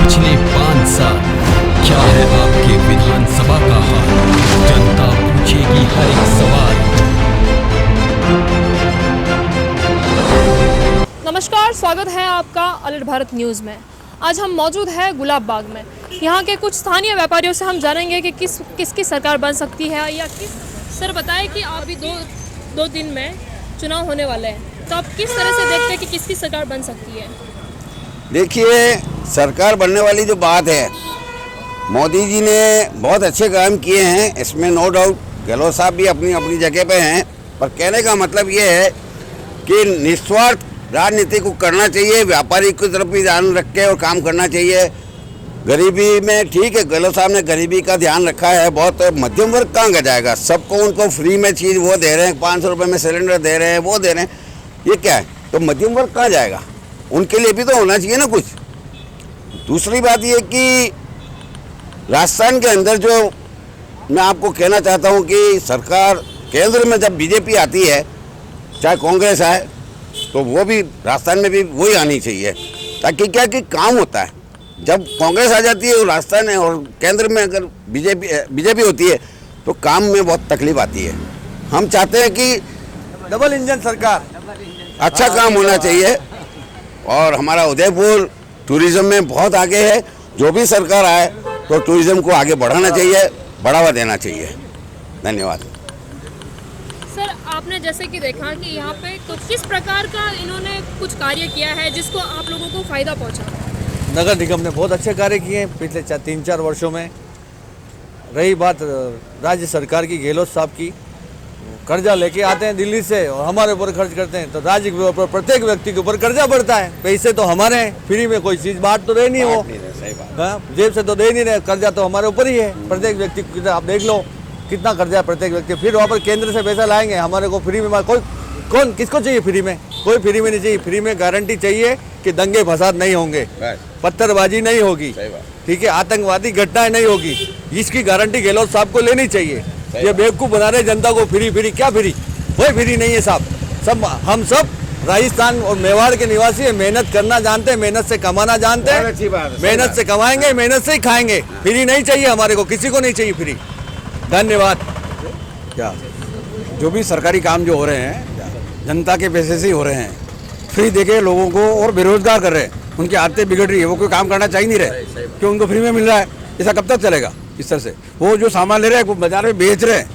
पिछले 5 साल क्या है आपके विधानसभा का हाल, जनता पूछेगी हर एक सवाल। नमस्कार, स्वागत है आपका अलर्ट भारत न्यूज़ में। आज हम मौजूद हैं गुलाब बाग में। यहाँ के कुछ स्थानीय व्यापारियों से हम जानेंगे कि किसकी सरकार बन सकती है या किस। सर बताएं कि अभी दो दिन में चुनाव होने वाले हैं, तो आप किस तरह से देखते हैं कि किसकी सरकार बन सकती है? देखिए, सरकार बनने वाली जो बात है, मोदी जी ने बहुत अच्छे काम किए हैं, इसमें नो डाउट। गहलोत साहब भी अपनी अपनी जगह पे हैं, पर कहने का मतलब ये है कि निस्वार्थ राजनीति को करना चाहिए, व्यापारी की तरफ भी ध्यान रख के और काम करना चाहिए। गरीबी में ठीक है, गहलोत साहब ने गरीबी का ध्यान रखा है बहुत। मध्यम वर्ग कहाँ का जाएगा? सबको उनको फ्री में चीज़ वो दे रहे हैं, 500 रुपये में सिलेंडर दे रहे हैं, वो दे रहे हैं, ये क्या है? तो मध्यम वर्ग कहाँ जाएगा? उनके लिए भी तो होना चाहिए ना कुछ। दूसरी बात ये कि राजस्थान के अंदर जो मैं आपको कहना चाहता हूँ कि सरकार केंद्र में जब बीजेपी आती है, चाहे कांग्रेस आए, तो वो भी राजस्थान में भी वही आनी चाहिए, ताकि क्या कि काम होता है। जब कांग्रेस आ जाती है और राजस्थान है और केंद्र में अगर बीजेपी होती है तो काम में बहुत तकलीफ आती है। हम चाहते हैं कि डबल इंजन सरकार, अच्छा काम होना चाहिए। और हमारा उदयपुर टूरिज्म में बहुत आगे है। जो भी सरकार आए तो टूरिज्म को आगे बढ़ाना चाहिए, बढ़ावा देना चाहिए। धन्यवाद। सर, आपने जैसे कि देखा कि यहाँ पे किस प्रकार का इन्होंने कुछ कार्य किया है जिसको आप लोगों को फायदा पहुँचा? नगर निगम ने बहुत अच्छे कार्य किए हैं पिछले 3-4 वर्षों में। रही बात राज्य सरकार की, गहलोत साहब की, कर्जा लेके आते हैं दिल्ली से और हमारे ऊपर खर्च करते हैं, तो राज्य के ऊपर प्रत्येक व्यक्ति के ऊपर कर्जा बढ़ता है। पैसे तो हमारे हैं, फ्री में कोई चीज़ बांट तो दे नहीं वो, जेब से तो दे नहीं रहे, कर्जा तो हमारे ऊपर ही है। प्रत्येक व्यक्ति को आप देख लो कितना कर्जा है प्रत्येक व्यक्ति। फिर वहाँ पर केंद्र से पैसा लाएंगे, हमारे को फ्री में कौन किसको चाहिए फ्री में? कोई फ्री में नहीं चाहिए। फ्री में गारंटी चाहिए कि दंगे फसाद नहीं होंगे, पत्थरबाजी नहीं होगी, ठीक है, आतंकवादी घटनाएं नहीं होगी। इसकी गारंटी गहलोत साहब को लेनी चाहिए। ये बेवकूफ़ बना रहे जनता को, फ्री क्या फ्री? कोई फ्री नहीं है साहब। हम सब राजस्थान और मेवाड़ के निवासी है, मेहनत करना जानते हैं, मेहनत से कमाना जानते हैं, मेहनत से कमाएंगे, मेहनत से ही खाएंगे। फ्री नहीं चाहिए हमारे को, किसी को नहीं चाहिए फ्री। धन्यवाद। क्या जो भी सरकारी काम जो हो रहे हैं जनता के पैसे से ही हो रहे हैं, फ्री देके लोगों को और बेरोजगार कर रहे हैं, उनकी आदतें बिगड़ रही है, वो कोई काम करना चाह नहीं रहे क्यों उनको फ्री में मिल रहा है। ऐसा कब तक चलेगा? इस तरह से वो जो सामान ले रहे हैं, वो बाजार में बेच रहे हैं,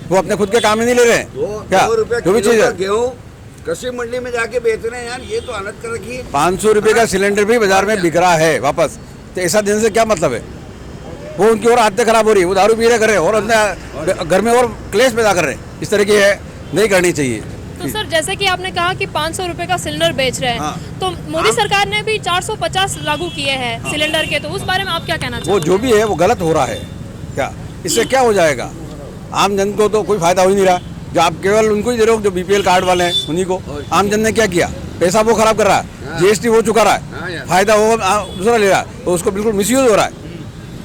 वो अपने खुद के काम में नहीं ले रहे हैं। क्या जो भी चीज़ है, गेहूँ कृषि मंडी में जाके बेच रहे हैं यार, ये तो हालत कर रखी है। 500 रुपये का सिलेंडर भी बाजार में बिक रहा है वापस। तो ऐसा देने से क्या मतलब है? वो उनकी और आदतें खराब हो रही है, वो दारू पी रहे कर रहे हैं और अपने घर में और क्लेश पैदा कर रहे हैं। इस तरह की है, नहीं करनी चाहिए। तो सर, जैसे कि आपने कहा कि 500 रुपये का सिलेंडर बेच रहे हैं, तो मोदी सरकार ने भी 450 लागू किए हैं सिलेंडर के, तो उस बारे में आप क्या कहना चाहते हैं? वो जो भी है वो गलत हो रहा है। क्या इससे क्या हो जाएगा? आम जन को तो कोई फायदा हो ही नहीं रहा। जो आप केवल उनको ही दे रहे हो जो बीपीएल कार्ड वाले हैं, उन्हीं को। आम जन ने क्या किया? पैसा वो खराब कर रहा है, जीएसटी वो चुका रहा है, फायदा वो दूसरा ले रहा है, तो उसको बिल्कुल मिसयूज हो रहा है।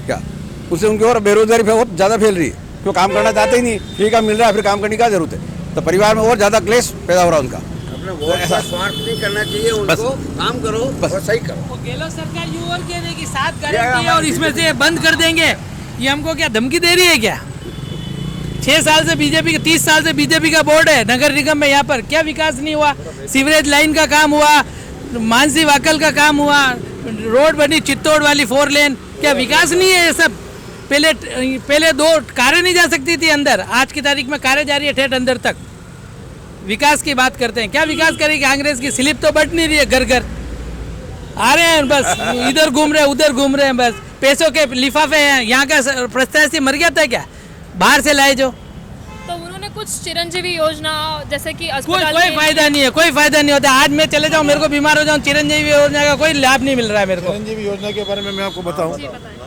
क्या उससे उनकी और बेरोजगारी बहुत ज़्यादा फैल रही है, क्यों काम करना चाहते ही नहीं, फ्री का मिल रहा है, फिर काम करने की क्या जरूरत है? तो परिवार में और ज़्यादा क्लेश पैदा हो रहा है उनका। अपना वोट का स्वार्थ नहीं करना चाहिए उनको, काम करो बस, और सही करो। गहलोत सरकार यूं और कहने की 7 गारंटी है और इसमें से बंद कर देंगे, ये हमको क्या धमकी दे रही है क्या? 6 साल से बीजेपी का, 30 साल से बीजेपी का बोर्ड है नगर निगम में, यहाँ पर क्या विकास नहीं हुआ? सीवरेज लाइन का काम हुआ, मानसी वाकल का काम हुआ, रोड बनी चित्तौड़ वाली 4 लेन, क्या विकास नहीं है? ये सब पहले 2 कारें नहीं जा सकती थी अंदर, आज की तारीख में कारें जा रही है ठेठ अंदर तक। विकास की बात करते हैं, क्या विकास करेगी? कांग्रेस की स्लिप तो बट नहीं रही है, घर घर आ रहे हैं, बस इधर घूम रहे हैं उधर घूम रहे हैं, बस पैसों के लिफाफे हैं। यहाँ का प्रत्याशी मर गया था क्या? बाहर से लाए जो। तो उन्होंने कुछ चिरंजीवी योजना जैसे कि कोई फायदा नहीं है, कोई फायदा नहीं होता। आज मैं चले जाऊँ, मेरे को बीमार हो जाऊँ, चिरंजीवी योजना का कोई लाभ नहीं मिल रहा है मेरे को। चिरंजीवी योजना के बारे में मैं आपको बताऊं,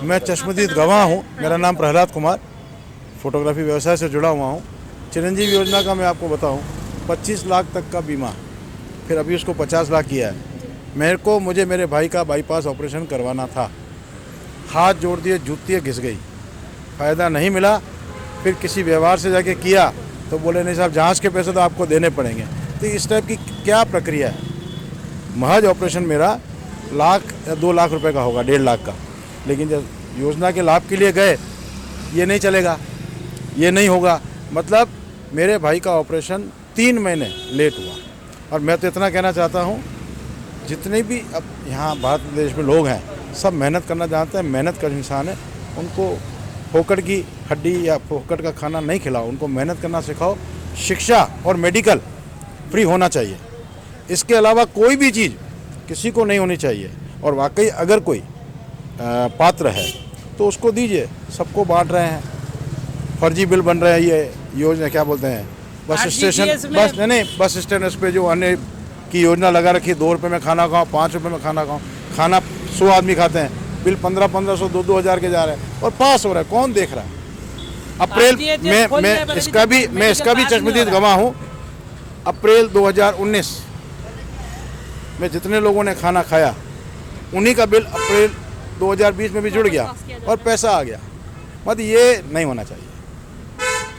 मैं चश्मदीद गवाह हूं। मेरा नाम प्रहलाद कुमार, फोटोग्राफी व्यवसाय से जुड़ा हुआ हूं। चिरंजीवी योजना का मैं आपको बताऊं, 25 लाख तक का बीमा, फिर अभी उसको 50 लाख किया है। मुझे मेरे भाई का बाईपास ऑपरेशन करवाना था, हाथ जोड़ दिए, जूतियाँ घिस गई, फ़ायदा नहीं मिला। फिर किसी व्यवहार से जाके किया तो बोले नहीं साहब, जांच के पैसे तो आपको देने पड़ेंगे। तो इस टाइप की क्या प्रक्रिया है? महज ऑपरेशन मेरा लाख या 2 लाख रुपए का होगा, 1.5 लाख का। लेकिन जब योजना के लाभ के लिए गए, ये नहीं चलेगा, ये नहीं होगा। मतलब मेरे भाई का ऑपरेशन 3 महीने लेट हुआ। और मैं तो इतना कहना चाहता हूँ, जितने भी अब यहाँ भारत देश में लोग हैं, सब मेहनत करना जानते हैं, मेहनत का इंसान है। उनको फोकट की हड्डी या फोकट का खाना नहीं खिलाओ, उनको मेहनत करना सिखाओ। शिक्षा और मेडिकल फ्री होना चाहिए। इसके अलावा कोई भी चीज़ किसी को नहीं होनी चाहिए। और वाकई अगर कोई पात्र है तो उसको दीजिए। सबको बांट रहे हैं, फर्जी बिल बन रहे हैं। ये योजना क्या बोलते हैं, बस स्टेशन, बस नहीं, बस स्टैंड पे जो अन्य की योजना लगा रखी है, 2 रुपये में खाना खाओ, 5 रुपये में खाना खाओ। खाना 100 आदमी खाते हैं, बिल 1500 2 हज़ार के जा रहे हैं और पास हो रहा है। कौन देख रहा है? अप्रैल मैं इसका भी चश्मदीद गवाह हूँ। अप्रैल 2019 में जितने लोगों ने खाना खाया, उन्हीं का बिल अप्रैल 2020 में भी जुड़ गया और पैसा आ गया। मतलब ये नहीं होना चाहिए।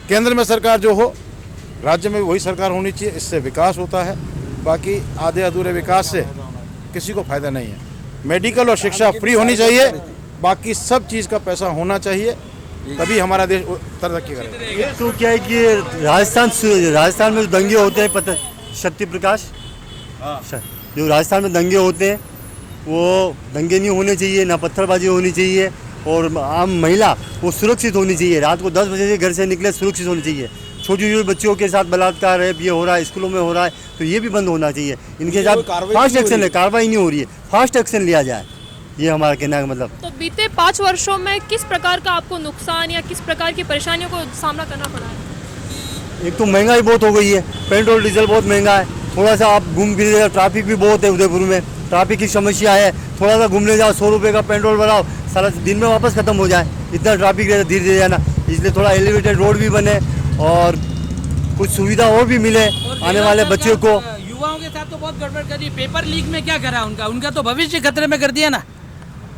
केंद्र में सरकार जो हो, राज्य में वही सरकार होनी चाहिए। इससे विकास होता है। बाकी आधे अधूरे विकास से किसी को फायदा नहीं है। मेडिकल और शिक्षा फ्री होनी चाहिए। बाकी सब चीज़ का पैसा होना चाहिए, तभी हमारा देश तरक्की करेगा। तो क्या है कि राजस्थान में जो दंगे होते हैं, पता शक्ति प्रकाश, जो राजस्थान में दंगे होते हैं वो दंगे नहीं होने चाहिए, ना पत्थरबाजी होनी चाहिए। और आम महिला वो सुरक्षित होनी चाहिए। रात को 10 बजे से घर से निकले, सुरक्षित होनी चाहिए। छोटी छोटी बच्चियों के साथ बलात्कार है, ये हो रहा है, स्कूलों में हो रहा है, तो ये भी बंद होना चाहिए। इनके साथ फास्ट एक्शन है, कार्रवाई नहीं हो रही है, फास्ट एक्शन लिया जाए, ये हमारा कहना है। मतलब तो बीते 5 वर्षों में किस प्रकार का आपको नुकसान या किस प्रकार की परेशानियों को सामना करना पड़ा है? एक तो महंगाई बहुत हो गई है, पेट्रोल डीजल बहुत महंगा है। थोड़ा सा आप घूम फिर, ट्रैफिक भी बहुत है उदयपुर में, ट्रैफिक की समस्या है। थोड़ा सा घूमने जाओ, 100 रुपये का पेट्रोल भराओ, सारा दिन में वापस ख़त्म हो जाए, इतना ट्रैफिक रहता, धीरे धीरे जाना। इसलिए थोड़ा एलिवेटेड रोड भी बने और कुछ सुविधा और भी मिले आने वाले बच्चों को। युवाओं के साथ तो बहुत गड़बड़ करी। पेपर लीक में क्या करा उनका तो भविष्य खतरे में कर दिया ना।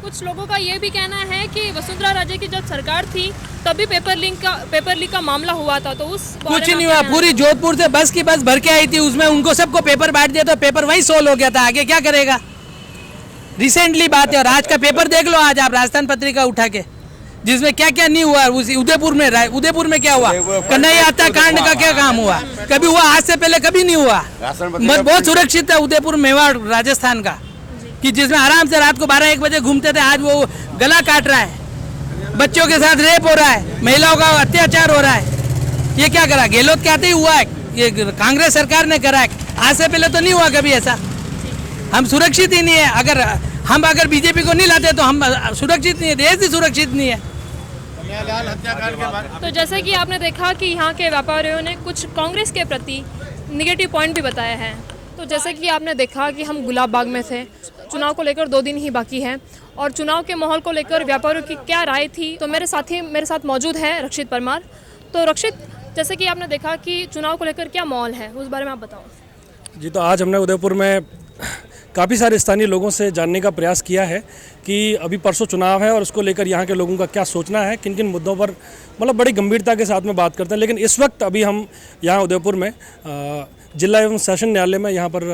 कुछ लोगों का ये भी कहना है कि वसुंधरा राजे की जब सरकार थी तभी पेपर लीक का मामला हुआ था, तो उस कुछ नहीं हुआ। पूरी जोधपुर से बस की बस भर के आई थी, उसमें उनको सबको पेपर बांट दिया, तो पेपर वहीं सोल्व हो गया था। आगे क्या करेगा? रिसेंटली बात है। और आज का पेपर देख लो, आज आप राजस्थान पत्रिका उठा के, जिसमें क्या क्या नहीं हुआ। उसी उदयपुर में क्या हुआ, कन्हैया हत्याकांड का क्या काम हुआ, कभी हुआ? आज से पहले कभी नहीं हुआ। बहुत सुरक्षित है उदयपुर, मेवाड़, राजस्थान का, कि जिसमें आराम से रात को 12-1 बजे घूमते थे, आज वो गला काट रहा है, बच्चों के साथ रेप हो रहा है, महिलाओं का अत्याचार हो रहा है। ये क्या करा? गहलोत के आते ही हुआ है, ये कांग्रेस सरकार ने करा है। आज से पहले तो नहीं हुआ कभी ऐसा। हम सुरक्षित ही नहीं है। अगर बीजेपी को नहीं लाते तो हम सुरक्षित नहीं है, देश ही सुरक्षित नहीं है। तो जैसे कि आपने देखा कि यहाँ के व्यापारियों ने कुछ कांग्रेस के प्रति निगेटिव पॉइंट भी बताए हैं। तो जैसे कि आपने देखा कि हम गुलाब बाग में थे, चुनाव को लेकर 2 दिन ही बाकी है और चुनाव के माहौल को लेकर व्यापारियों की क्या राय थी, तो मेरे साथ मौजूद है रक्षित परमार। तो रक्षित, जैसे कि आपने देखा कि चुनाव को लेकर क्या माहौल है, उस बारे में आप बताओ। जी, तो आज हमने उदयपुर में काफ़ी सारे स्थानीय लोगों से जानने का प्रयास किया है कि अभी परसों चुनाव है और उसको लेकर यहाँ के लोगों का क्या सोचना है, किन किन मुद्दों पर मतलब बड़ी गंभीरता के साथ में बात करते हैं। लेकिन इस वक्त अभी हम यहाँ उदयपुर में जिला एवं सेशन न्यायालय में यहाँ पर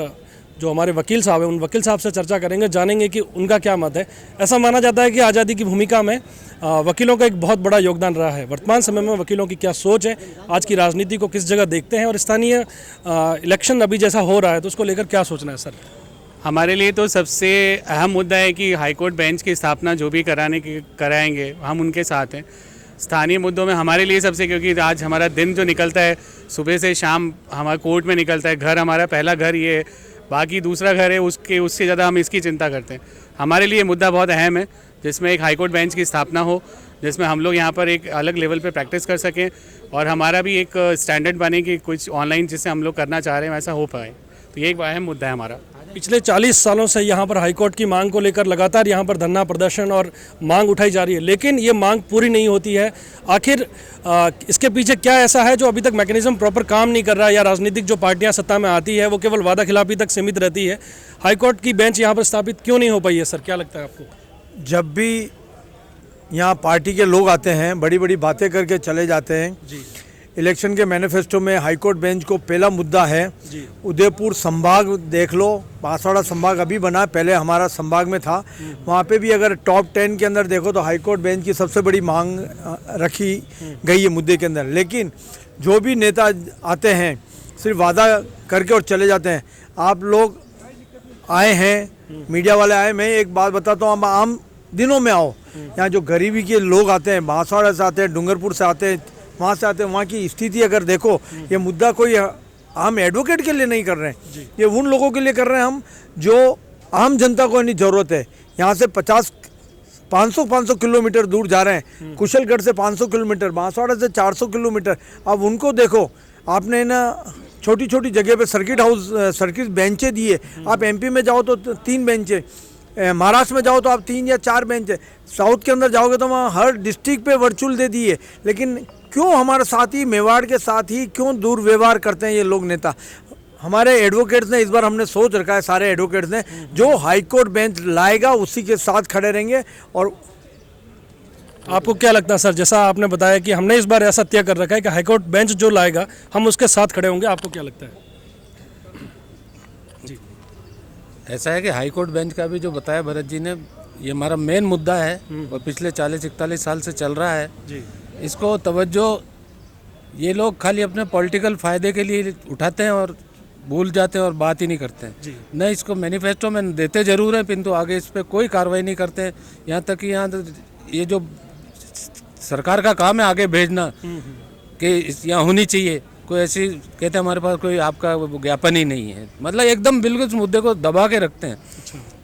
जो हमारे वकील साहब हैं, उन वकील साहब से चर्चा करेंगे, जानेंगे कि उनका क्या मत है। ऐसा माना जाता है कि आज़ादी की भूमिका में वकीलों का एक बहुत बड़ा योगदान रहा है। वर्तमान समय में वकीलों की क्या सोच है, आज की राजनीति को किस जगह देखते हैं और स्थानीय इलेक्शन अभी जैसा हो रहा है तो उसको लेकर क्या सोचना है सर? हमारे लिए तो सबसे अहम मुद्दा है कि हाईकोर्ट बेंच की स्थापना जो भी कराएंगे हम उनके साथ हैं। स्थानीय मुद्दों में हमारे लिए सबसे, क्योंकि आज हमारा दिन जो निकलता है सुबह से शाम हमारा कोर्ट में निकलता है, घर हमारा पहला घर ये है, बाकी दूसरा घर है, उससे ज़्यादा हम इसकी चिंता करते हैं। हमारे लिए मुद्दा बहुत अहम है जिसमें एक हाईकोर्ट बेंच की स्थापना हो, जिसमें हम लोग यहाँ पर एक अलग लेवल पे प्रैक्टिस कर सकें और हमारा भी एक स्टैंडर्ड बने कि कुछ ऑनलाइन जिससे हम लोग करना चाह रहे हैं वैसा हो पाए। तो ये एक अहम मुद्दा है हमारा। पिछले 40 सालों से यहाँ पर हाईकोर्ट की मांग को लेकर लगातार यहाँ पर धरना प्रदर्शन और मांग उठाई जा रही है, लेकिन ये मांग पूरी नहीं होती है। आखिर इसके पीछे क्या ऐसा है जो अभी तक मैकेनिज्म प्रॉपर काम नहीं कर रहा है, या राजनीतिक जो पार्टियां सत्ता में आती है वो केवल वादा खिलाफी तक सीमित रहती है? हाईकोर्ट की बेंच यहाँ पर स्थापित क्यों नहीं हो पाई है सर, क्या लगता है आपको? जब भी यहाँ पार्टी के लोग आते हैं बड़ी बड़ी बातें करके चले जाते हैं जी, इलेक्शन के मैनिफेस्टो में हाईकोर्ट बेंच को पहला मुद्दा है। उदयपुर संभाग देख लो, बांसवाड़ा संभाग अभी बना, पहले हमारा संभाग में था। वहाँ पे भी अगर टॉप 10 के अंदर देखो तो हाईकोर्ट बेंच की सबसे बड़ी मांग रखी गई है मुद्दे के अंदर। लेकिन जो भी नेता आते हैं सिर्फ वादा करके और चले जाते हैं। आप लोग आए हैं, मीडिया वाले आए, मैं एक बात बताता हूँ, आम दिनों में आओ, यहाँ जो गरीबी के लोग आते हैं, बांसवाड़ा से आते हैं, डूंगरपुर से आते हैं, वहाँ से आते हैं, वहाँ की स्थिति अगर देखो, ये मुद्दा कोई आम एडवोकेट के लिए नहीं कर रहे हैं, ये उन लोगों के लिए कर रहे हैं हम जो आम जनता को इतनी ज़रूरत है। यहाँ से 500 किलोमीटर दूर जा रहे हैं, कुशलगढ़ से 500 किलोमीटर, बांसवाड़ा से 400 किलोमीटर। अब उनको देखो, आपने ना छोटी छोटी जगह पे सर्किट बेंचें दिए। आप एमपी में जाओ तो 3 बेंचें, महाराष्ट्र में जाओ तो आप 3 या 4 बेंचें, साउथ के अंदर जाओगे तो वहाँ हर डिस्ट्रिक्ट पे वर्चुअल दे दिए। लेकिन क्यों हमारे साथ ही, मेवाड़ के साथ ही क्यों दुर्व्यवहार करते हैं ये लोग नेता? हमारे एडवोकेट्स ने इस बार हमने सोच रखा है, सारे एडवोकेट्स ने, जो हाईकोर्ट बेंच लाएगा उसी के साथ खड़े रहेंगे। और आपको क्या लगता है सर, जैसा आपने बताया कि हमने इस बार ऐसा तय कर रखा है कि हाईकोर्ट बेंच जो लाएगा हम उसके साथ खड़े होंगे, आपको क्या लगता है? ऐसा है कि हाईकोर्ट बेंच का भी जो बताया भरत जी ने, ये हमारा मेन मुद्दा है और पिछले 40-41 साल से चल रहा है जी। इसको तवज्जो ये लोग खाली अपने पॉलिटिकल फ़ायदे के लिए उठाते हैं और भूल जाते हैं और बात ही नहीं करते हैं। न इसको मैनिफेस्टो में देते ज़रूर हैं, किंतु आगे इस पर कोई कार्रवाई नहीं करते हैं। यहाँ तक कि ये जो सरकार का काम है आगे भेजना कि यहाँ होनी चाहिए, कोई ऐसी कहते हैं हमारे पास कोई आपका ज्ञापन ही नहीं है, मतलब एकदम बिल्कुल इस मुद्दे को दबा के रखते हैं।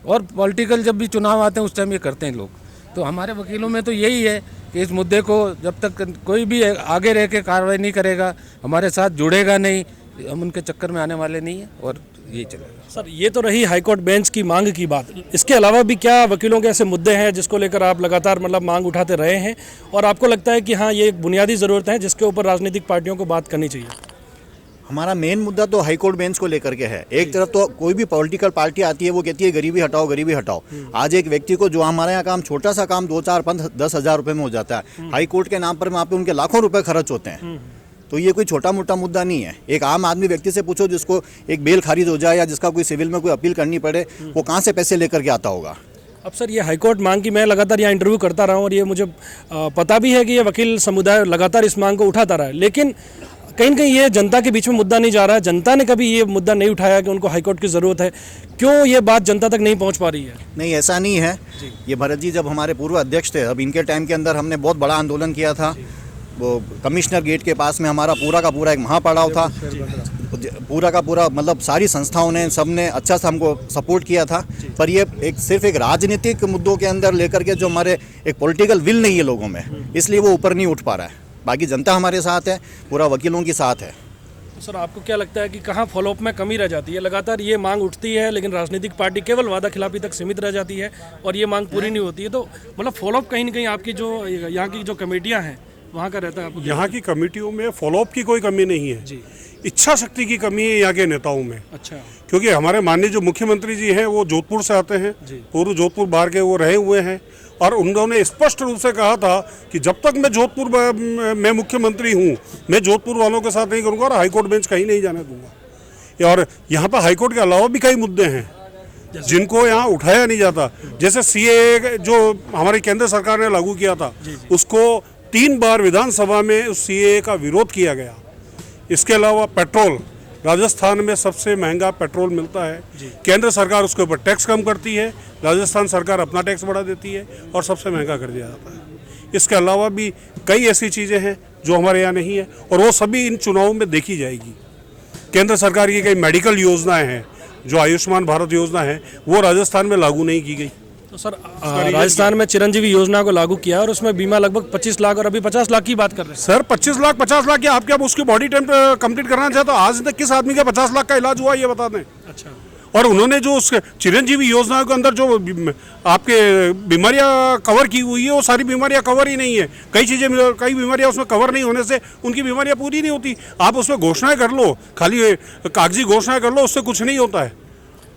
और पॉलिटिकल जब भी चुनाव आते हैं उस टाइम ये करते हैं लोग। तो हमारे वकीलों में तो यही है कि इस मुद्दे को जब तक कोई भी आगे रह के कार्रवाई नहीं करेगा, हमारे साथ जुड़ेगा नहीं, हम उनके चक्कर में आने वाले नहीं हैं और ये चलेगा। सर ये तो रही हाईकोर्ट बेंच की मांग की बात, इसके अलावा भी क्या वकीलों के ऐसे मुद्दे हैं जिसको लेकर आप लगातार मतलब मांग उठाते रहे हैं और आपको लगता है कि हाँ ये एक बुनियादी ज़रूरत है जिसके ऊपर राजनीतिक पार्टियों को बात करनी चाहिए? हमारा मेन मुद्दा तो हाईकोर्ट बेंच को लेकर के है। एक तरफ तो कोई भी पॉलिटिकल पार्टी आती है वो कहती है गरीबी हटाओ, गरीबी हटाओ। आज एक व्यक्ति को जो हमारे यहाँ काम, छोटा सा काम 2, 4, 5, 10 हज़ार रुपये में हो जाता है, हाईकोर्ट के नाम पर वहाँ पे उनके लाखों रुपए खर्च होते हैं। तो ये कोई छोटा मोटा मुद्दा नहीं है। एक आम आदमी व्यक्ति से पूछो जिसको एक बेल खारिज हो जाए या जिसका कोई सिविल में कोई अपील करनी पड़े, वो कहाँ से पैसे लेकर के आता होगा? अब सर ये हाईकोर्ट मांग की मैं लगातार यहाँ इंटरव्यू करता रहा हूँ और ये मुझे पता भी है कि ये वकील समुदाय लगातार इस मांग को उठाता रहा है, लेकिन कहीं न कहीं ये जनता के बीच में मुद्दा नहीं जा रहा है। जनता ने कभी ये मुद्दा नहीं उठाया कि उनको हाईकोर्ट की ज़रूरत है। क्यों ये बात जनता तक नहीं पहुंच पा रही है? नहीं, ऐसा नहीं है। ये भरत जी जब हमारे पूर्व अध्यक्ष थे, अब इनके टाइम के अंदर हमने बहुत बड़ा आंदोलन किया था। वो कमिश्नर गेट के पास में हमारा पूरा का पूरा एक महापड़ाव था, पूरा का पूरा मतलब सारी संस्थाओं ने, सब ने अच्छा से हमको सपोर्ट किया था। पर ये सिर्फ एक राजनीतिक मुद्दों के अंदर लेकर के जो हमारे एक पॉलिटिकल विल नहीं है लोगों में, इसलिए वो ऊपर नहीं उठ पा रहा है। बाकी जनता हमारे साथ है, पूरा वकीलों के साथ है। तो सर आपको क्या लगता है कि कहाँ फॉलोअप में कमी रह जाती है? लगातार ये मांग उठती है लेकिन राजनीतिक पार्टी केवल वादा खिलाफी तक सीमित रह जाती है और ये मांग पूरी नहीं होती है। तो मतलब फॉलोअप कहीं ना कहीं आपकी जो यहाँ की जो कमेटियाँ हैं वहाँ का रहता है आपको? यहाँ की कमेटियों में फॉलोअप की कोई कमी नहीं है जी, इच्छा शक्ति की कमी है यहाँ के नेताओं में। अच्छा, क्योंकि हमारे माननीय जो मुख्यमंत्री जी हैं वो जोधपुर से आते हैं, पूर्व जोधपुर बाहर के वो रहे हुए हैं और उन्होंने स्पष्ट रूप से कहा था कि जब तक मैं जोधपुर में मुख्यमंत्री हूँ, मैं जोधपुर वालों के साथ नहीं करूँगा और हाईकोर्ट बेंच कहीं नहीं जाने दूंगा। और यहाँ पर हाईकोर्ट के अलावा भी कई मुद्दे हैं जिनको यहाँ उठाया नहीं जाता। जैसे CAA जो हमारी केंद्र सरकार ने लागू किया था, उसको 3 बार विधानसभा में उस CAA का विरोध किया गया। इसके अलावा पेट्रोल, राजस्थान में सबसे महंगा पेट्रोल मिलता है, केंद्र सरकार उसके ऊपर टैक्स कम करती है, राजस्थान सरकार अपना टैक्स बढ़ा देती है और सबसे महंगा कर दिया जाता है। इसके अलावा भी कई ऐसी चीज़ें हैं जो हमारे यहाँ नहीं है और वो सभी इन चुनावों में देखी जाएगी। केंद्र सरकार की कई मेडिकल योजनाएं हैं, जो आयुष्मान भारत योजना है, वो राजस्थान में लागू नहीं की गई। तो सर राजस्थान में चिरंजीवी योजना को लागू किया और उसमें बीमा लगभग 25 लाख और अभी 50 लाख की बात कर रहे हैं। सर 25 लाख 50 लाख क्या आप क्या उसकी बॉडी टाइम कंप्लीट करना चाहते हो? आज तक किस आदमी का 50 लाख का इलाज हुआ ये बता दें। अच्छा, और उन्होंने जो उस चिरंजीवी योजना के अंदर जो आपके बीमारियां कवर की हुई है वो सारी बीमारियां कवर ही नहीं है। कई बीमारियां उसमें कवर नहीं होने से उनकी बीमारियां पूरी नहीं होती। आप उसमें घोषणाएं कर लो, खाली कागजी घोषणाएं कर लो, उससे कुछ नहीं होता है।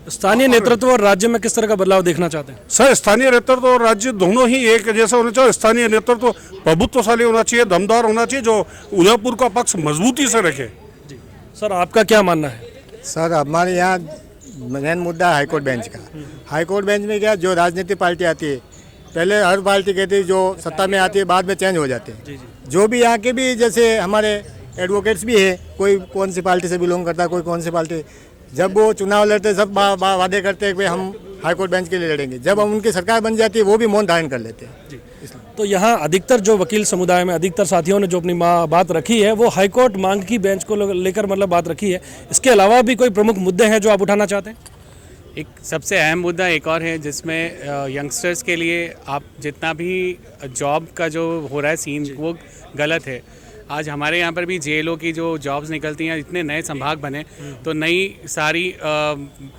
स्थानीय नेतृत्व और राज्य में किस तरह का बदलाव देखना चाहते हैं? सर स्थानीय नेतृत्व और राज्य दोनों ही एक जैसा होना चाहिए। स्थानीय नेतृत्व प्रभुत्वशाली होना चाहिए, दमदार होना चाहिए, जो उदयपुर का पक्ष मजबूती से रखे। सर आपका क्या मानना है? सर हमारे यहाँ मेन मुद्दा है हाईकोर्ट बेंच का। हाईकोर्ट बेंच में क्या, जो राजनीतिक पार्टी आती है, पहले हर पार्टी कहती है जो सत्ता में आती है बाद में चेंज हो जाते हैं। जो भी यहाँ के भी जैसे हमारे एडवोकेट्स भी है, कोई कौन सी पार्टी से बिलोंग करता है, कोई कौन सी पार्टी, जब वो चुनाव लड़ते सब वादे करते हैं कि हम हाईकोर्ट बेंच के लिए लड़ेंगे, जब हम उनकी सरकार बन जाती है वो भी मौन धारण कर लेते हैं। तो यहाँ अधिकतर जो वकील समुदाय में अधिकतर साथियों ने जो अपनी बात रखी है वो हाईकोर्ट मांग की बेंच को लेकर मतलब बात रखी है। इसके अलावा भी कोई प्रमुख मुद्दे हैं जो आप उठाना चाहते हैं? एक सबसे अहम मुद्दा एक और है जिसमें यंगस्टर्स के लिए आप जितना भी जॉब का जो हो रहा है सीन वो गलत है। आज हमारे यहाँ पर भी जेलों की जो जॉब्स निकलती हैं, इतने नए संभाग बने तो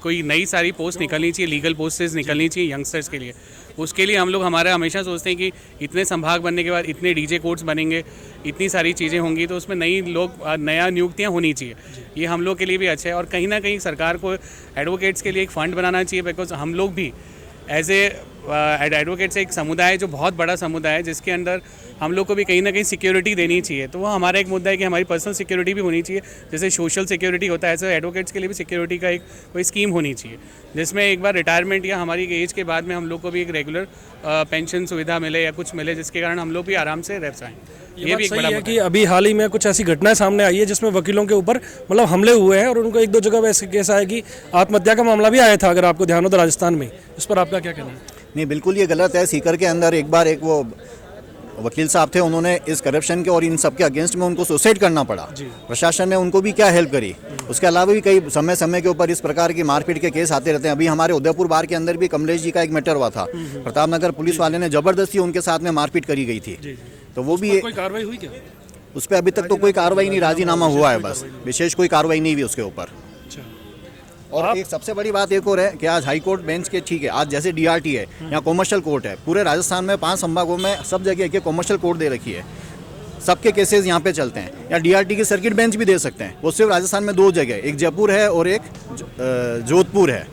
कोई नई सारी पोस्ट निकलनी चाहिए, लीगल पोस्टेस निकलनी चाहिए यंगस्टर्स के लिए। उसके लिए हम लोग हमारा हमेशा सोचते हैं कि इतने संभाग बनने के बाद इतने डीजे कोर्ट्स बनेंगे, इतनी सारी चीज़ें होंगी तो उसमें नया नियुक्तियाँ होनी चाहिए। ये हम लोग के लिए भी अच्छा है और कहीं ना कहीं सरकार को एडवोकेट्स के लिए एक फ़ंड बनाना चाहिए, बिकॉज हम लोग भी एज एडवोकेट्स एक समुदाय जो बहुत बड़ा समुदाय है जिसके अंदर हम लोग को भी कहीं ना कहीं सिक्योरिटी देनी चाहिए। तो वो हमारा एक मुद्दा है कि हमारी पर्सनल सिक्योरिटी भी होनी चाहिए, जैसे सोशल सिक्योरिटी होता है ऐसे एडवोकेट्स के लिए भी सिक्योरिटी का एक कोई स्कीम होनी चाहिए जिसमें एक बार रिटायरमेंट या हमारी एज के बाद में हम लोग को भी एक रेगुलर पेंशन सुविधा मिले या कुछ मिले जिसके कारण हम लोग भी आराम से रह पाएँ। ये भी एक बड़ा है कि अभी हाल ही में कुछ ऐसी घटनाएं सामने आई है जिसमें वकीलों के ऊपर मतलब हमले हुए हैं और उनको एक दो जगह ऐसे केस आया कि आत्महत्या का मामला भी आया था, अगर आपको ध्यान हो तो राजस्थान में। इस पर आपका क्या कहना है? नहीं, बिल्कुल ये गलत है। सीकर के अंदर एक बार एक वो वकील साहब थे, उन्होंने इस करप्शन के और इन सब के अगेंस्ट में उनको सुसाइड करना पड़ा। प्रशासन ने उनको भी क्या हेल्प करी। उसके अलावा भी कई समय के ऊपर इस प्रकार की मारपीट के केस आते रहते हैं। अभी हमारे उदयपुर बार के अंदर भी कमलेश जी का एक मैटर हुआ था, प्रतापनगर पुलिस वाले ने जबरदस्ती उनके साथ में मारपीट करी गई थी। तो वो भी कोई कार्रवाई हुई क्या? उस पर अभी तक तो कोई कार्रवाई नहीं, राजीनामा हुआ है बस, विशेष कोई कार्रवाई नहीं हुई उसके ऊपर। और एक सबसे बड़ी बात एक और है कि आज हाई कोर्ट बेंच के, ठीक है, आज जैसे डीआरटी है या कॉमर्शियल कोर्ट है, पूरे राजस्थान में 5 संभागों में सब जगह एक कॉमर्शियल कोर्ट दे रखी है, सबके केसेस यहाँ पे चलते हैं। या डीआरटी की सर्किट बेंच भी दे सकते हैं, वो सिर्फ राजस्थान में 2 जगह, एक जयपुर है और एक जोधपुर है।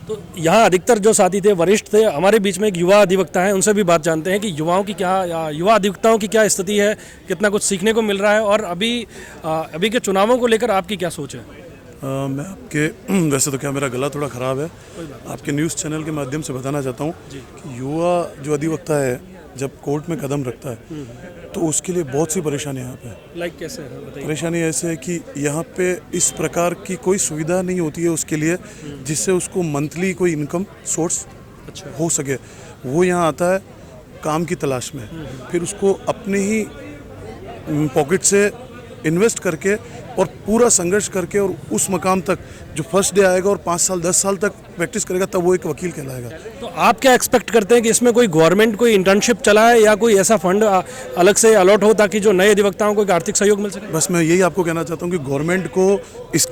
तो यहाँ अधिकतर जो साथी थे वरिष्ठ थे, हमारे बीच में एक युवा अधिवक्ता है, उनसे भी बात जानते हैं कि युवा अधिवक्ताओं की क्या स्थिति है, कितना कुछ सीखने को मिल रहा है और अभी के चुनावों को लेकर आपकी क्या सोच है? मैं आपके वैसे तो क्या मेरा गला थोड़ा ख़राब है, आपके न्यूज़ चैनल के माध्यम से बताना चाहता हूँ कि युवा जो अधिवक्ता है जब कोर्ट में कदम रखता है तो उसके लिए बहुत सी परेशानियाँ यहाँ पे। लाइक कैसे है बताइए? परेशानी ऐसे है कि यहाँ पे इस प्रकार की कोई सुविधा नहीं होती है उसके लिए जिससे उसको मंथली कोई इनकम सोर्स हो सके। वो यहाँ आता है काम की तलाश में, फिर उसको अपने ही पॉकेट से इन्वेस्ट करके और पूरा संघर्ष करके और उस मकाम तक जो फर्स्ट डे आएगा और 5 साल 10 साल तक प्रैक्टिस करेगा तब वो एक वकील कहलाएगा। तो आप क्या एक्सपेक्ट करते हैं कि इसमें कोई गवर्नमेंट कोई इंटर्नशिप चलाए या कोई ऐसा फंड अलग से अलॉट हो ताकि जो नए अधिवक्ताओं को एक आर्थिक सहयोग मिल सके? बस मैं यही आपको कहना चाहता हूँ कि गवर्नमेंट को इस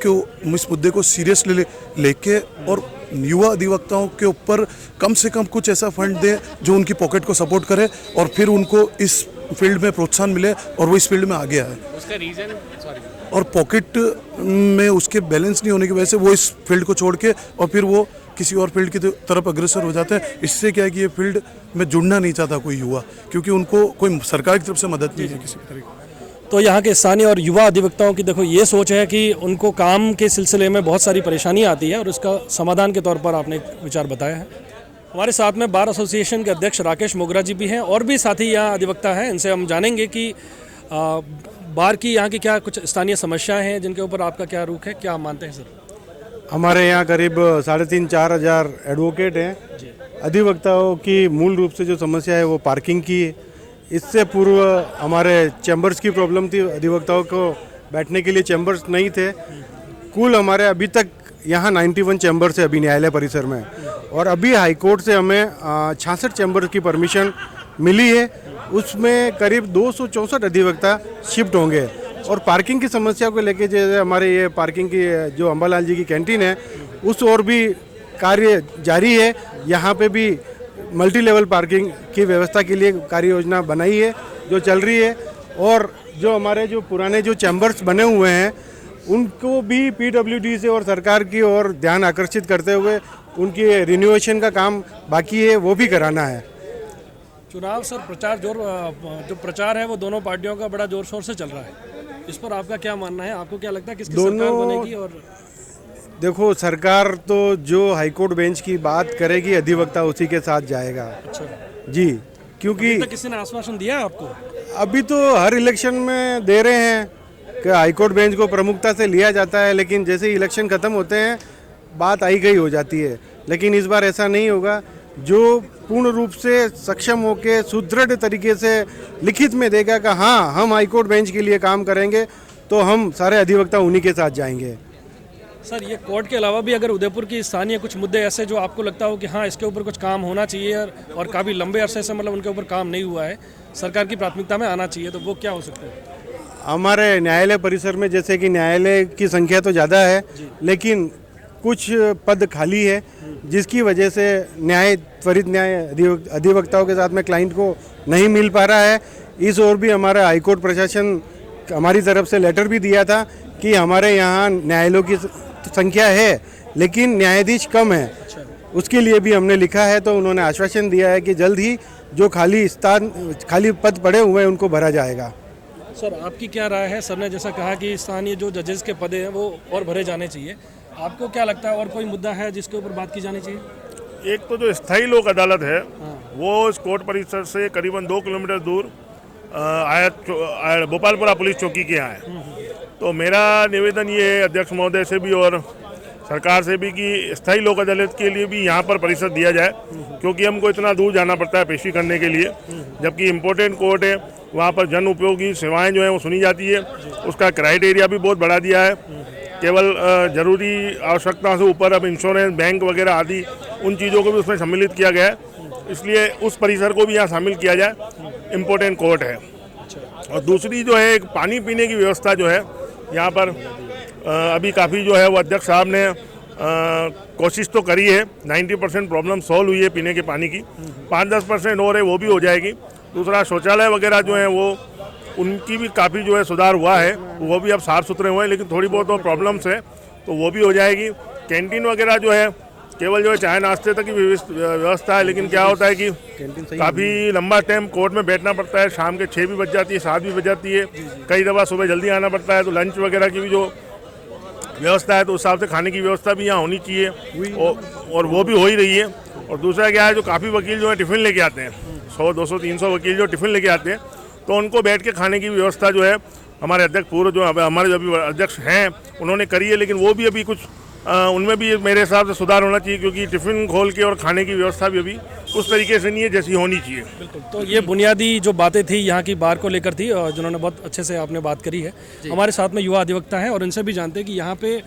मुद्दे को सीरियसली लेके और युवा अधिवक्ताओं के ऊपर कम से कम कुछ ऐसा फंड दे जो उनकी पॉकेट को सपोर्ट करे और फिर उनको इस फील्ड में प्रोत्साहन मिले और वो इस फील्ड में आगे आए। उसका रीजन और पॉकेट में उसके बैलेंस नहीं होने की वजह से वो इस फील्ड को छोड़ के और फिर वो किसी और फील्ड की तरफ अग्रसर हो जाते हैं। इससे क्या है कि ये फील्ड में जुड़ना नहीं चाहता कोई युवा, क्योंकि उनको कोई सरकार की तरफ से मदद नहीं है किसी भी तरीके। तो यहाँ के स्थानीय और युवा अधिवक्ताओं की देखो ये सोच है कि उनको काम के सिलसिले में बहुत सारी परेशानी आती है और उसका समाधान के तौर पर आपने एक विचार बताया है। हमारे साथ में बार एसोसिएशन के अध्यक्ष राकेश मोगरा जी भी हैं और भी साथी यहाँ अधिवक्ता हैं। इनसे हम जानेंगे कि बार की यहाँ की क्या कुछ स्थानीय समस्याएं हैं जिनके ऊपर आपका क्या रुख है, क्या मानते हैं सर? हमारे यहाँ करीब 3,500-4 हज़ार एडवोकेट हैं। अधिवक्ताओं की मूल रूप से जो समस्या है वो पार्किंग की है। इससे पूर्व हमारे चैम्बर्स की प्रॉब्लम थी, अधिवक्ताओं को बैठने के लिए चैम्बर्स नहीं थे। कुल हमारे अभी तक यहाँ 91 चैम्बर्स है अभी न्यायालय परिसर में, और अभी हाईकोर्ट से हमें 66 चैम्बर्स की परमिशन मिली है। उसमें करीब 264 अधिवक्ता शिफ्ट होंगे। और पार्किंग की समस्या को लेके जैसे हमारे ये पार्किंग की जो अंबालाल जी की कैंटीन है उस और भी कार्य जारी है। यहाँ पे भी मल्टी लेवल पार्किंग की व्यवस्था के लिए कार्य योजना बनाई है जो चल रही है। और जो हमारे जो पुराने जो चैम्बर्स बने हुए हैं उनको भी पीडब्ल्यूडी से और सरकार की ओर ध्यान आकर्षित करते हुए उनकी रिन्यूएशन का काम बाकी है, वो भी कराना है। चुनाव सर प्रचार जो प्रचार है वो दोनों पार्टियों का बड़ा जोर शोर से चल रहा है, इस पर आपका क्या मानना है? आपको क्या लगता है किसकी सरकार बनेगी? और देखो, सरकार तो जो हाईकोर्ट बेंच की बात करेगी अधिवक्ता उसी के साथ जाएगा। अच्छा जी, क्योंकि तो किसी ने आश्वासन दिया है आपको? अभी तो हर इलेक्शन में दे रहे हैं कि हाईकोर्ट बेंच को प्रमुखता से लिया जाता है, लेकिन जैसे ही इलेक्शन ख़त्म होते हैं बात आई गई हो जाती है। लेकिन इस बार ऐसा नहीं होगा। जो पूर्ण रूप से सक्षम होकर सुदृढ़ तरीके से लिखित में देगा कि हाँ हम हाईकोर्ट बेंच के लिए काम करेंगे, तो हम सारे अधिवक्ता उन्हीं के साथ जाएंगे। सर, ये कोर्ट के अलावा भी अगर उदयपुर की स्थानीय कुछ मुद्दे ऐसे जो आपको लगता हो कि हाँ इसके ऊपर कुछ काम होना चाहिए और काफ़ी लंबे अरसे से मतलब उनके ऊपर काम नहीं हुआ है, सरकार की प्राथमिकता में आना चाहिए, तो वो क्या हो सकता है? हमारे न्यायालय परिसर में जैसे कि न्यायालय की संख्या तो ज़्यादा है, लेकिन कुछ पद खाली है, जिसकी वजह से त्वरित न्याय अधिवक्ताओं के साथ में क्लाइंट को नहीं मिल पा रहा है। इस ओर भी हमारा हाईकोर्ट प्रशासन हमारी तरफ से लेटर भी दिया था कि हमारे यहाँ न्यायालयों की संख्या है लेकिन न्यायाधीश कम है। उसके लिए भी हमने लिखा है, तो उन्होंने आश्वासन दिया है कि जल्द ही जो खाली पद पड़े हुए हैं उनको भरा जाएगा। सर, आपकी क्या राय है? सर ने जैसा कहा कि स्थानीय जो जजेस के पद हैं वो और भरे जाने चाहिए, आपको क्या लगता है और कोई मुद्दा है जिसके ऊपर बात की जानी चाहिए? एक तो जो स्थायी लोक अदालत है वो इस कोर्ट परिसर से करीबन 2 किलोमीटर दूर भोपालपुरा पुलिस चौकी के यहाँ है। तो मेरा निवेदन ये है अध्यक्ष महोदय से भी और सरकार से भी कि स्थायी लोक अदालत के लिए भी यहाँ पर परिसर दिया जाए, क्योंकि हमको इतना दूर जाना पड़ता है पेशी करने के लिए, जबकि इम्पोर्टेंट कोर्ट है, वहाँ पर जन उपयोगी सेवाएं जो हैं वो सुनी जाती है। उसका क्राइटेरिया भी बहुत बढ़ा दिया है, केवल जरूरी आवश्यकता से ऊपर अब इंश्योरेंस, बैंक वगैरह आदि उन चीज़ों को भी उसमें सम्मिलित किया गया है, इसलिए उस परिसर को भी यहाँ शामिल किया जाए। इम्पोर्टेंट कोर्ट है। और दूसरी जो है एक पानी पीने की व्यवस्था जो है यहाँ पर अभी काफ़ी जो है वो अध्यक्ष साहब ने कोशिश तो करी है, 90% प्रॉब्लम सॉल्व हुई है पीने के पानी की, 5-10% और है वो भी हो जाएगी। दूसरा शौचालय वगैरह जो है वो उनकी भी काफ़ी जो है सुधार हुआ है, वो भी अब साफ़ सुथरे हुए हैं, लेकिन थोड़ी बहुत तो प्रॉब्लम्स है, तो वो भी हो जाएगी। कैंटीन वगैरह जो है केवल जो है चाय नाश्ते तक की व्यवस्था है, लेकिन क्या होता है कि काफ़ी लंबा टाइम कोर्ट में बैठना पड़ता है, शाम के 6 भी बज जाती है, 7 भी बज जाती है, कई दफ़ा सुबह जल्दी आना पड़ता है, तो लंच वगैरह की भी जो व्यवस्था है तो उस हिसाब से खाने की व्यवस्था भी यहाँ होनी चाहिए, और वो भी हो ही रही है। और दूसरा क्या है, जो काफ़ी वकील जो है टिफ़िन लेके आते हैं, 100, 200, 300 वकील जो टिफ़िन लेके आते हैं, तो उनको बैठ के खाने की व्यवस्था जो है हमारे अध्यक्ष पूर्व जो हमारे जो अभी अध्यक्ष हैं उन्होंने करी है, लेकिन वो भी अभी कुछ उनमें भी मेरे हिसाब से सुधार होना चाहिए, क्योंकि टिफ़िन खोल के और खाने की व्यवस्था भी अभी उस तरीके से नहीं है जैसी होनी चाहिए। बिल्कुल, तो ये बुनियादी जो बातें थी यहाँ की बार को लेकर थी, और जिन्होंने बहुत अच्छे से आपने बात करी है। हमारे साथ में युवा अधिवक्ता हैं और इनसे भी जानते हैं कि यहाँ पे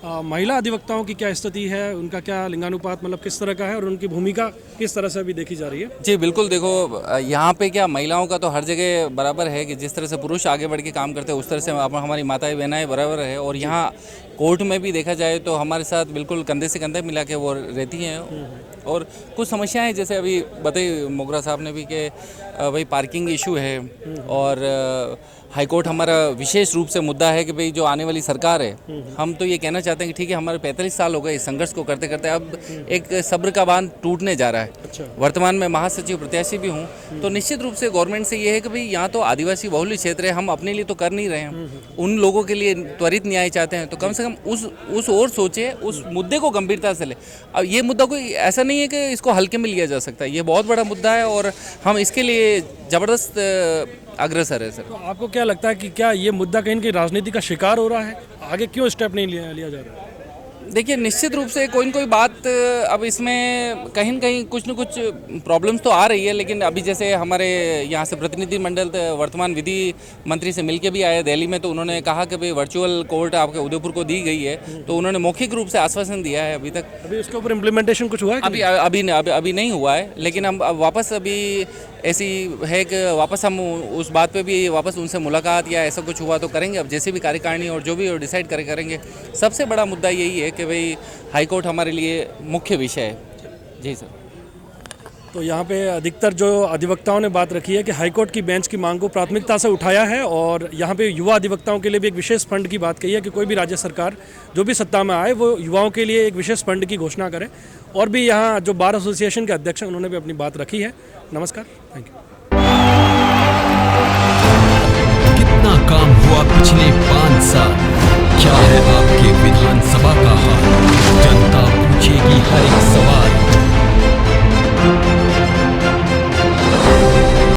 महिला अधिवक्ताओं की क्या स्थिति है, उनका क्या लिंगानुपात मतलब किस तरह का है और उनकी भूमिका किस तरह से अभी देखी जा रही है। जी बिल्कुल, देखो यहाँ पे क्या महिलाओं का तो हर जगह बराबर है कि जिस तरह से पुरुष आगे बढ़ के काम करते हैं उस तरह से हमारी माताएं बहनाएं बराबर है, और यहाँ कोर्ट में भी देखा जाए तो हमारे साथ बिल्कुल कंधे से कंधे मिला के वो रहती हैं। और कुछ समस्याएं जैसे अभी बताई मोगरा साहब ने भी कि भाई पार्किंग इशू है, और हाईकोर्ट हमारा विशेष रूप से मुद्दा है कि भाई जो आने वाली सरकार है, हम तो ये कहना चाहते हैं कि ठीक है हमारे 45 साल हो गए इस संघर्ष को करते करते, अब एक सब्र का बांध टूटने जा रहा है। वर्तमान में महासचिव प्रत्याशी भी हूँ, तो निश्चित रूप से गवर्नमेंट से ये है कि भाई यहाँ तो आदिवासी बहुल्य क्षेत्र है, हम अपने लिए तो कर नहीं रहे हैं, उन लोगों के लिए त्वरित न्याय चाहते हैं, तो कम से कम उस ओर सोचे, उस मुद्दे को गंभीरता से ले। अब ये मुद्दा कोई ऐसा नहीं है कि इसको हल्के में लिया जा सकता है, ये बहुत बड़ा मुद्दा है और हम इसके लिए ज़बरदस्त अग्रसर है। सर, तो आपको क्या लगता है कि क्या ये मुद्दा कहीं की राजनीति का शिकार हो रहा है? आगे क्यों स्टेप नहीं लिया जा रहा है? देखिए, निश्चित रूप से कोई न कोई बात अब इसमें कहीं न कहीं कुछ न कुछ प्रॉब्लम्स तो आ रही है, लेकिन अभी जैसे हमारे यहाँ से प्रतिनिधिमंडल वर्तमान विधि मंत्री से मिलके भी आए दिल्ली में, तो उन्होंने कहा कि भाई वर्चुअल कोर्ट आपके उदयपुर को दी गई है, तो उन्होंने मौखिक रूप से आश्वासन दिया है। अभी उसके ऊपर इम्प्लीमेंटेशन कुछ हुआ है? अभी नहीं हुआ है, लेकिन हम वापस अभी ऐसी है कि वापस हम उस बात पे भी वापस उनसे मुलाकात या ऐसा कुछ हुआ तो करेंगे। अब जैसे भी कार्यकारिणी और जो भी डिसाइड करेंगे। सबसे बड़ा मुद्दा यही है कि भाई हाई कोर्ट हमारे लिए मुख्य विषय है। जी सर। तो यहाँ पे अधिकतर जो अधिवक्ताओं ने बात रखी है कि हाईकोर्ट की बेंच की मांग को प्राथमिकता से उठाया है और यहाँ पे युवा अधिवक्ताओं के लिए भी एक विशेष फंड की बात कही है कि कोई भी राज्य सरकार जो भी सत्ता में आए वो युवाओं के लिए एक विशेष फंड की घोषणा करे। और भी यहाँ जो बार एसोसिएशन के अध्यक्ष हैं उन्होंने भी अपनी बात रखी है। नमस्कार, थैंक यू। कितना काम हुआ पिछले 5 साल, क्या है आपके विधानसभा का हाल, जनता पूछेगी हर एक सवाल।